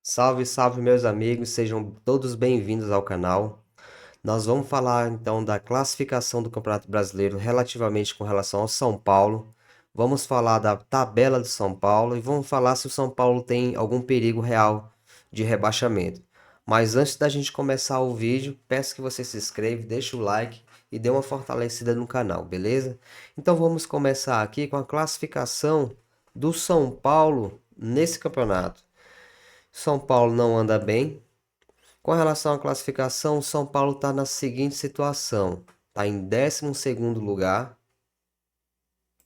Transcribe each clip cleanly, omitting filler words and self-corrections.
Salve, salve, meus amigos, sejam todos bem-vindos ao canal. Nós vamos falar então da classificação do Campeonato Brasileiro relativamente com relação ao São Paulo. Vamos falar da tabela do São Paulo e vamos falar se o São Paulo tem algum perigo real de rebaixamento. Mas antes da gente começar o vídeo, peço que você se inscreva, deixe o like e dê uma fortalecida no canal, beleza? Então vamos começar aqui com a classificação do São Paulo nesse campeonato. São Paulo não anda bem. Com relação à classificação, o São Paulo está na seguinte situação: está em 12º lugar,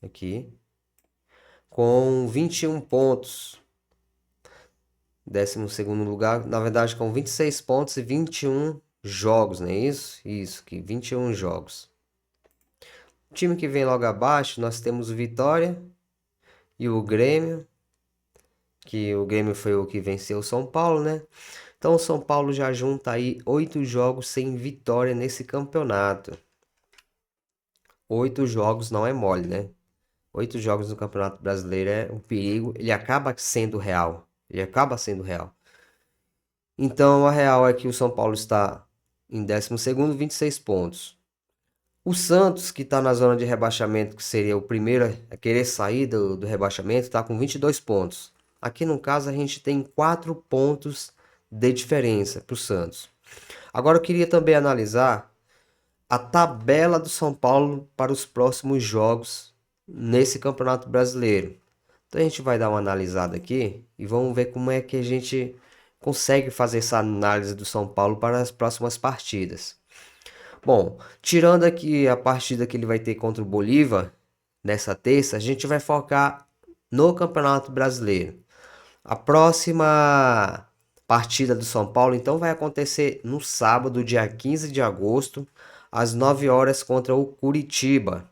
aqui, com 21 pontos. 12º lugar, na verdade, com 26 pontos e 21 jogos, não é isso? Isso, que 21 jogos. O time que vem logo abaixo, nós temos o Vitória e o Grêmio, que o Grêmio foi o que venceu o São Paulo, né? Então o São Paulo já junta aí 8 jogos sem vitória nesse campeonato. 8 jogos não é mole, né? 8 jogos no Campeonato Brasileiro é um perigo. Ele acaba sendo real. Ele acaba sendo real. Então a real é que o São Paulo está em 12º, 26 pontos. O Santos, que está na zona de rebaixamento, que seria o primeiro a querer sair do rebaixamento, está com 22 pontos. Aqui no caso a gente tem 4 pontos de diferença para o Santos. Agora eu queria também analisar a tabela do São Paulo para os próximos jogos nesse Campeonato Brasileiro. Então a gente vai dar uma analisada aqui e vamos ver como é que a gente consegue fazer essa análise do São Paulo para as próximas partidas. Bom, tirando aqui a partida que ele vai ter contra o Bolívar nessa terça, a gente vai focar no Campeonato Brasileiro. A próxima partida do São Paulo então vai acontecer no sábado, dia 15 de agosto, às 9 horas contra o Curitiba.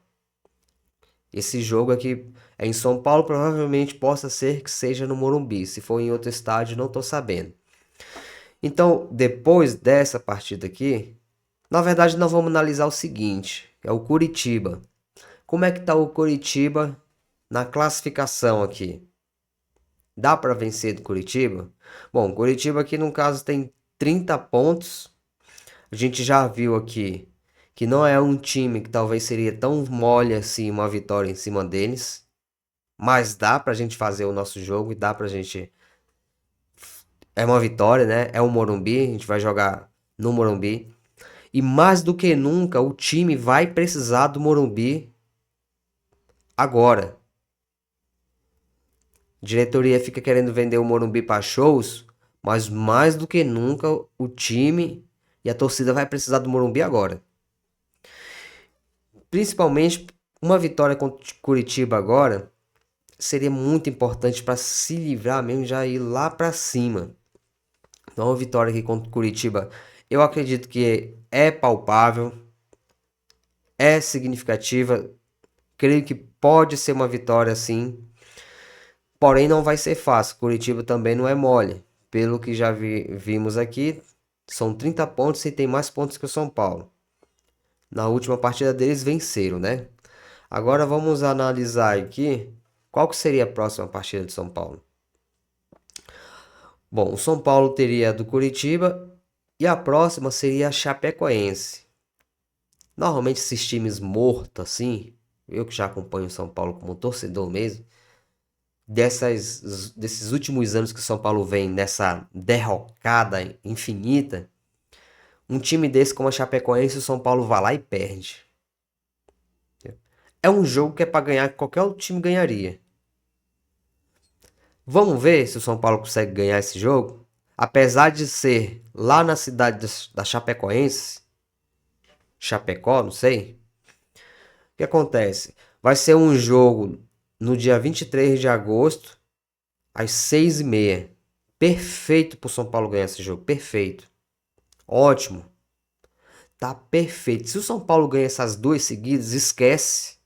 Esse jogo aqui é em São Paulo, provavelmente possa ser que seja no Morumbi. Se for em outro estádio, não estou sabendo. Então, depois dessa partida aqui, na verdade, nós vamos analisar o seguinte: é o Curitiba. Como é que tá o Curitiba na classificação aqui? Dá para vencer do Curitiba? Bom, Curitiba aqui no caso tem 30 pontos. A gente já viu aqui que não é um time que talvez seria tão mole assim uma vitória em cima deles. Mas dá pra gente fazer o nosso jogo e dá pra gente. É uma vitória, né? É o Morumbi, a gente vai jogar no Morumbi. E mais do que nunca, o time vai precisar do Morumbi agora. A diretoria fica querendo vender o Morumbi para shows, mas mais do que nunca o time e a torcida vai precisar do Morumbi agora. Principalmente uma vitória contra o Curitiba agora seria muito importante para se livrar mesmo, já ir lá para cima. Então, uma vitória aqui contra o Curitiba, eu acredito que é palpável, é significativa. Creio que pode ser uma vitória sim, porém não vai ser fácil. Curitiba também não é mole. Pelo que já vimos aqui, são 30 pontos e tem mais pontos que o São Paulo. Na última partida deles venceram, né? Agora vamos analisar aqui qual que seria a próxima partida de São Paulo. Bom, o São Paulo teria a do Curitiba e a próxima seria a Chapecoense. Normalmente esses times mortos assim, eu que já acompanho o São Paulo como torcedor mesmo, desses últimos anos que o São Paulo vem nessa derrocada infinita, um time desse como a Chapecoense, o São Paulo vai lá e perde. É um jogo que é para ganhar, que qualquer outro time ganharia. Vamos ver se o São Paulo consegue ganhar esse jogo? Apesar de ser lá na cidade da Chapecoense, Chapecó, não sei. O que acontece? Vai ser um jogo no dia 23 de agosto, às 6h30. Perfeito pro São Paulo ganhar esse jogo. Perfeito. Ótimo. Tá perfeito. Se o São Paulo ganha essas duas seguidas, esquece.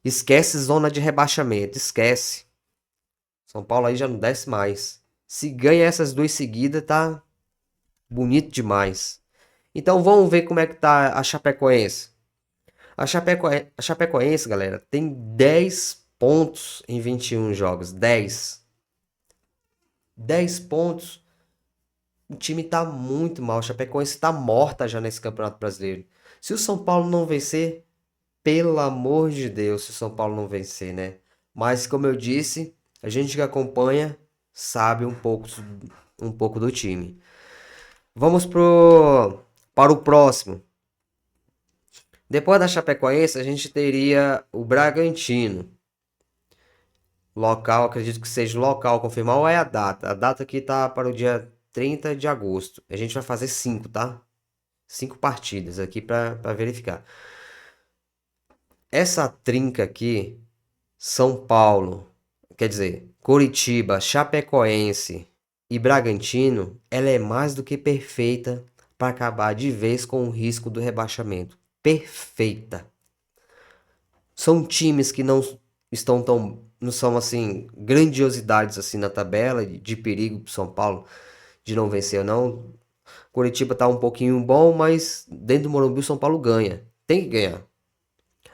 Esquece zona de rebaixamento. Esquece. São Paulo aí já não desce mais. Se ganha essas duas seguidas, tá bonito demais. Então vamos ver como é que tá a Chapecoense. A Chapecoense, galera, tem 10 pontos em 21 jogos. 10. 10 pontos. O time tá muito mal. A Chapecoense tá morta já nesse Campeonato Brasileiro. Se o São Paulo não vencer, pelo amor de Deus, se o São Paulo não vencer, né? Mas como eu disse, a gente que acompanha sabe um pouco do time. Vamos para o próximo. Depois da Chapecoense, a gente teria o Bragantino. Local, acredito que seja o local confirmar ou é a data. A data aqui tá para o dia 30 de agosto. A gente vai fazer 5, tá? 5 partidas aqui para verificar. Essa trinca aqui, São Paulo, quer dizer, Coritiba, Chapecoense e Bragantino, ela é mais do que perfeita para acabar de vez com o risco do rebaixamento. Perfeita. São times que não são assim grandiosidades assim na tabela de perigo pro São Paulo de não vencer ou não. Coritiba tá um pouquinho bom, mas dentro do Morumbi o São Paulo ganha. Tem que ganhar.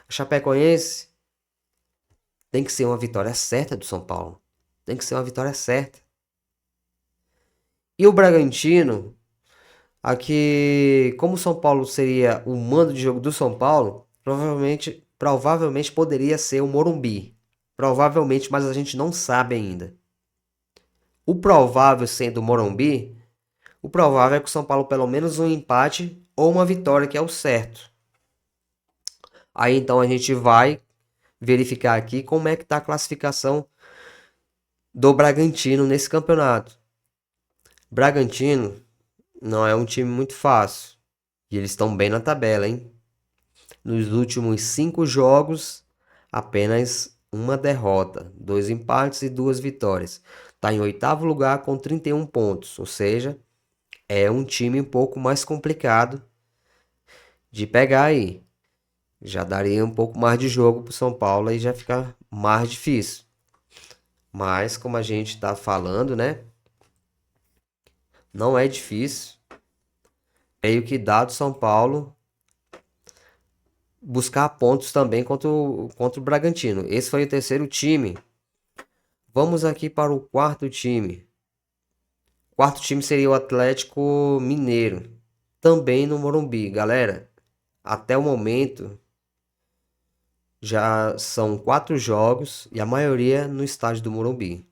A Chapecoense tem que ser uma vitória certa do São Paulo. Tem que ser uma vitória certa. E o Bragantino, aqui, como o São Paulo seria o mando de jogo do São Paulo, provavelmente poderia ser o Morumbi. Provavelmente, mas a gente não sabe ainda. O provável sendo o Morumbi, o provável é que o São Paulo pelo menos um empate ou uma vitória, que é o certo. Aí então a gente vai verificar aqui como é que está a classificação do Bragantino nesse campeonato. Bragantino não é um time muito fácil. E eles estão bem na tabela, hein? Nos últimos 5 jogos, apenas uma derrota, 2 empates e 2 vitórias. Está em oitavo lugar com 31 pontos, ou seja, é um time um pouco mais complicado de pegar aí. Já daria um pouco mais de jogo para o São Paulo e já fica mais difícil. Mas como a gente está falando, né? Não é difícil. Meio que dado São Paulo buscar pontos também contra o Bragantino. Esse foi o terceiro time. Vamos aqui para o quarto time. O quarto time seria o Atlético Mineiro. Também no Morumbi. Galera, até o momento já são 4 jogos e a maioria no estádio do Morumbi.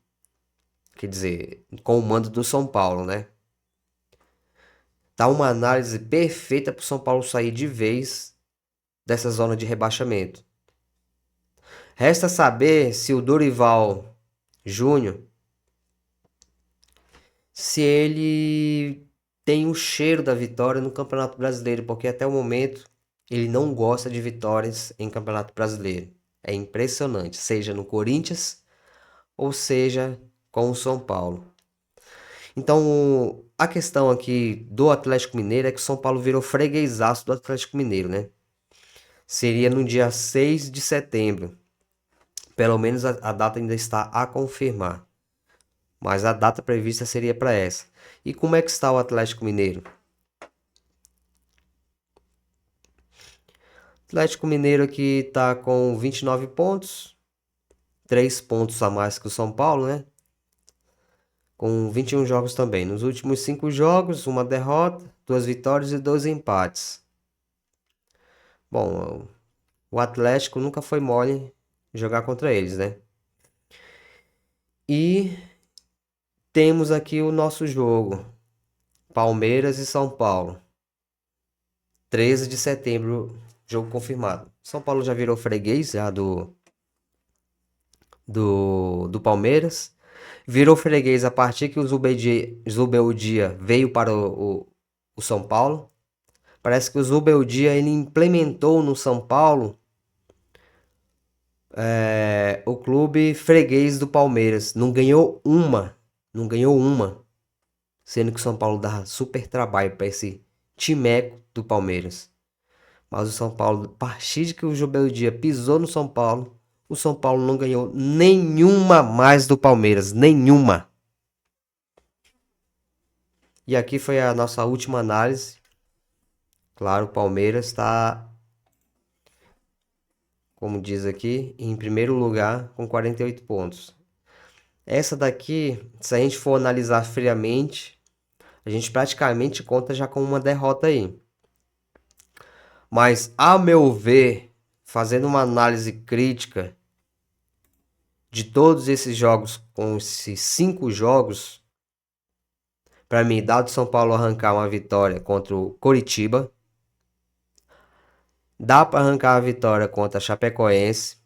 Quer dizer, com o mando do São Paulo, né? Tá uma análise perfeita para o São Paulo sair de vez dessa zona de rebaixamento. Resta saber se o Dorival Júnior, se ele tem o cheiro da vitória no Campeonato Brasileiro, porque até o momento ele não gosta de vitórias em Campeonato Brasileiro. É impressionante, seja no Corinthians ou seja com o São Paulo. Então, a questão aqui do Atlético Mineiro é que o São Paulo virou freguesaço do Atlético Mineiro, né? Seria no dia 6 de setembro. Pelo menos a data ainda está a confirmar. Mas a data prevista seria para essa. E como é que está o Atlético Mineiro? Atlético Mineiro aqui está com 29 pontos. 3 pontos a mais que o São Paulo, né? Com 21 jogos também. Nos últimos 5 jogos, uma derrota, 2 vitórias e 2 empates. Bom, o Atlético nunca foi mole jogar contra eles, né? E temos aqui o nosso jogo. Palmeiras e São Paulo. 13 de setembro, jogo confirmado. São Paulo já virou freguês já do Palmeiras. Virou freguês a partir que o Zubeldia veio para o São Paulo. Parece que o Zubeldia ele implementou no São Paulo o clube freguês do Palmeiras. Não ganhou uma. Sendo que o São Paulo dá super trabalho para esse timeco do Palmeiras. Mas o São Paulo, a partir de que o Zubeldia pisou no São Paulo, o São Paulo não ganhou nenhuma mais do Palmeiras. Nenhuma. E aqui foi a nossa última análise. Claro, o Palmeiras está, como diz aqui, em primeiro lugar com 48 pontos. Essa daqui, se a gente for analisar friamente, a gente praticamente conta já com uma derrota aí. Mas, a meu ver, fazendo uma análise crítica de todos esses jogos, com esses 5 jogos, para mim, dá do São Paulo arrancar uma vitória contra o Coritiba, dá para arrancar a vitória contra a Chapecoense,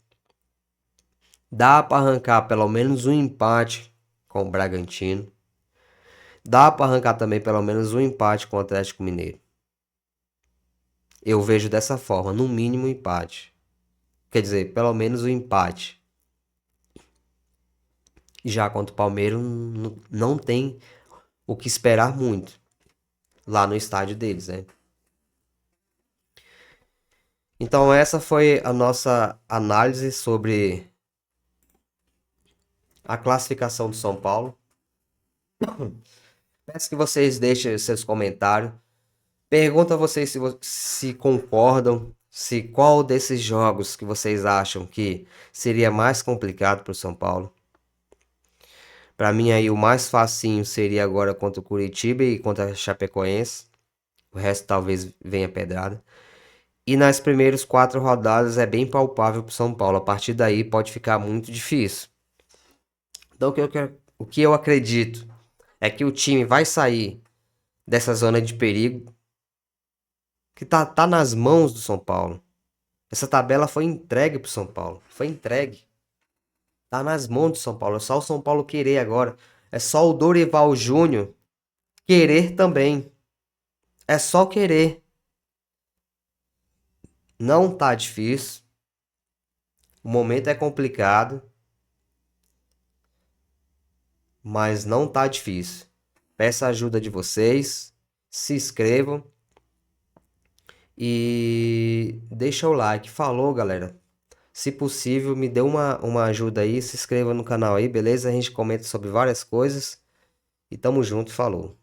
dá para arrancar pelo menos um empate com o Bragantino, dá para arrancar também pelo menos um empate com o Atlético Mineiro. Eu vejo dessa forma, no mínimo um empate. Quer dizer, pelo menos um empate. Já contra o Palmeiras não tem o que esperar muito lá no estádio deles, né? Então essa foi a nossa análise sobre a classificação do São Paulo. Peço que vocês deixem seus comentários. Pergunto a vocês se concordam, se qual desses jogos que vocês acham que seria mais complicado para o São Paulo. Para mim aí o mais facinho seria agora contra o Curitiba e contra a Chapecoense. O resto talvez venha pedrada. E nas primeiras 4 rodadas é bem palpável para o São Paulo. A partir daí pode ficar muito difícil. Então o que eu acredito é que o time vai sair dessa zona de perigo que tá nas mãos do São Paulo. Essa tabela foi entregue pro São Paulo. Foi entregue. Tá nas mãos do São Paulo. É só o São Paulo querer agora. É só o Dorival Júnior querer também. É só querer. Não tá difícil. O momento é complicado, mas não tá difícil. Peço a ajuda de vocês. Se inscrevam e deixa o like. Falou, galera. Se possível, me dê uma ajuda aí. Se inscreva no canal aí, beleza? A gente comenta sobre várias coisas. E tamo junto, falou.